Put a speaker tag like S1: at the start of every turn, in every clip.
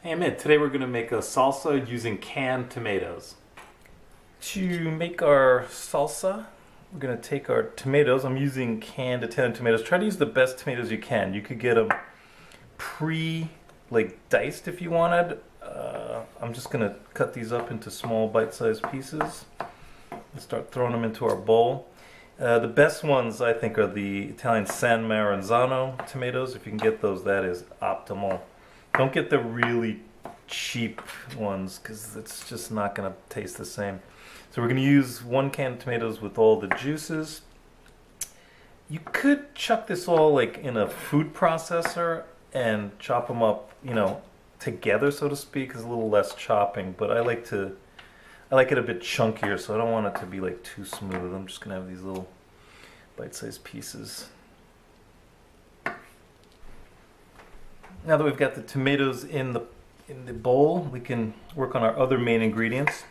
S1: Hey Amit, today we're going to make a salsa using canned tomatoes. To make our salsa, we're going to take our tomatoes. I'm using canned Italian tomatoes. Try to use the best tomatoes you can. You could get them diced if you wanted. I'm just going to cut these up into small bite-sized pieces and start throwing them into our bowl. The best ones I think are the Italian San Maranzano tomatoes. If you can get those, that is optimal. Don't get the really cheap ones because it's just not going to taste the same. So we're going to use 1 can of tomatoes with all the juices. You could chuck this all in a food processor and chop them up, together, so to speak. It's a little less chopping, but I like it a bit chunkier, so I don't want it to be too smooth. I'm just going to have these little bite-sized pieces. Now that we've got the tomatoes in the bowl, we can work on our other main ingredients.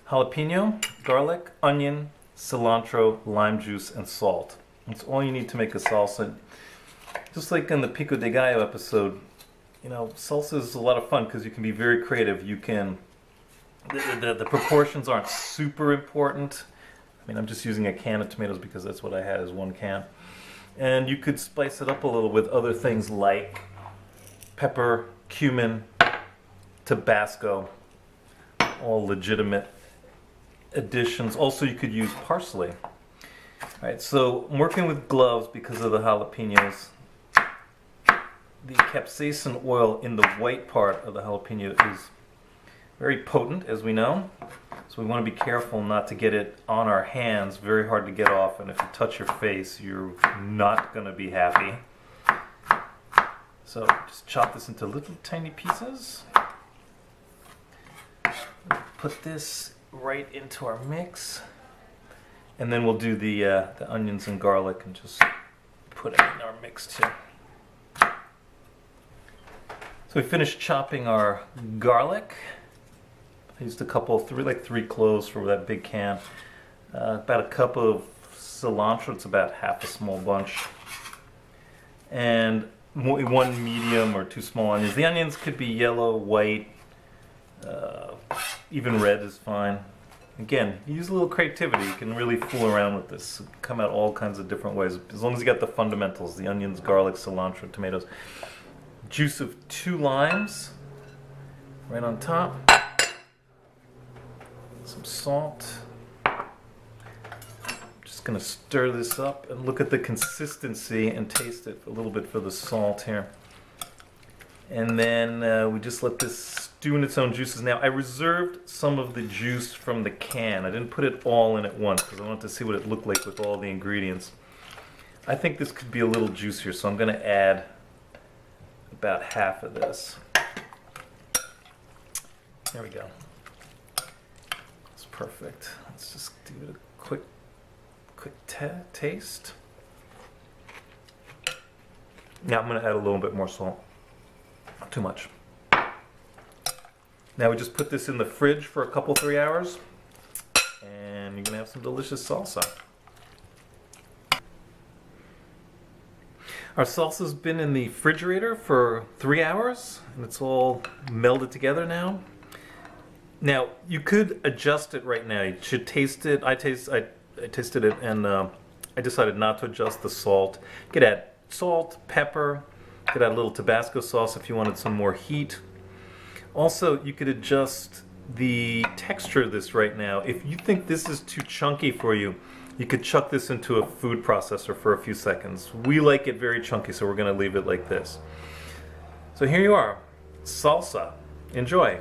S1: Jalapeno, garlic, onion, cilantro, lime juice, and salt. That's all you need to make a salsa. Just like in the Pico de Gallo episode, salsa is a lot of fun because you can be very creative. You can, the proportions aren't super important. I'm just using a can of tomatoes because that's what I had is 1 can. And you could spice it up a little with other things like pepper, cumin, tabasco, all legitimate additions. Also, you could use parsley. All right, so I'm working with gloves because of the jalapenos. The capsaicin oil in the white part of the jalapeno is very potent, as we know. So we want to be careful not to get it on our hands. Very hard to get off, and if you touch your face, you're not going to be happy. So just chop this into little tiny pieces. Put this right into our mix. And then we'll do the onions and garlic and just put it in our mix too. So we finished chopping our garlic. I used a couple, 3 cloves for that big can. About a cup of cilantro, it's about half a small bunch. And 1 medium or 2 small onions. The onions could be yellow, white, even red is fine. Again, use a little creativity. You can really fool around with this. Come out all kinds of different ways. As long as you got the fundamentals, the onions, garlic, cilantro, tomatoes. Juice of 2 limes right on top. Some salt. Just going to stir this up and look at the consistency and taste it a little bit for the salt here. And then we just let this stew in its own juices. Now, I reserved some of the juice from the can. I didn't put it all in at once because I wanted to see what it looked like with all the ingredients. I think this could be a little juicier, so I'm going to add about half of this. There we go. That's perfect. Let's just do it a quick taste. Now I'm going to add a little bit more salt. Not too much. Now we just put this in the fridge for a couple, 3 hours, and you're going to have some delicious salsa. Our salsa's been in the refrigerator for 3 hours, and it's all melded together now. Now, you could adjust it right now. You should taste it. I tasted it, and I decided not to adjust the salt. You could add salt, pepper. You could add a little Tabasco sauce if you wanted some more heat. Also, you could adjust the texture of this right now. If you think this is too chunky for you, you could chuck this into a food processor for a few seconds. We like it very chunky, so we're going to leave it like this. So here you are, salsa. Enjoy.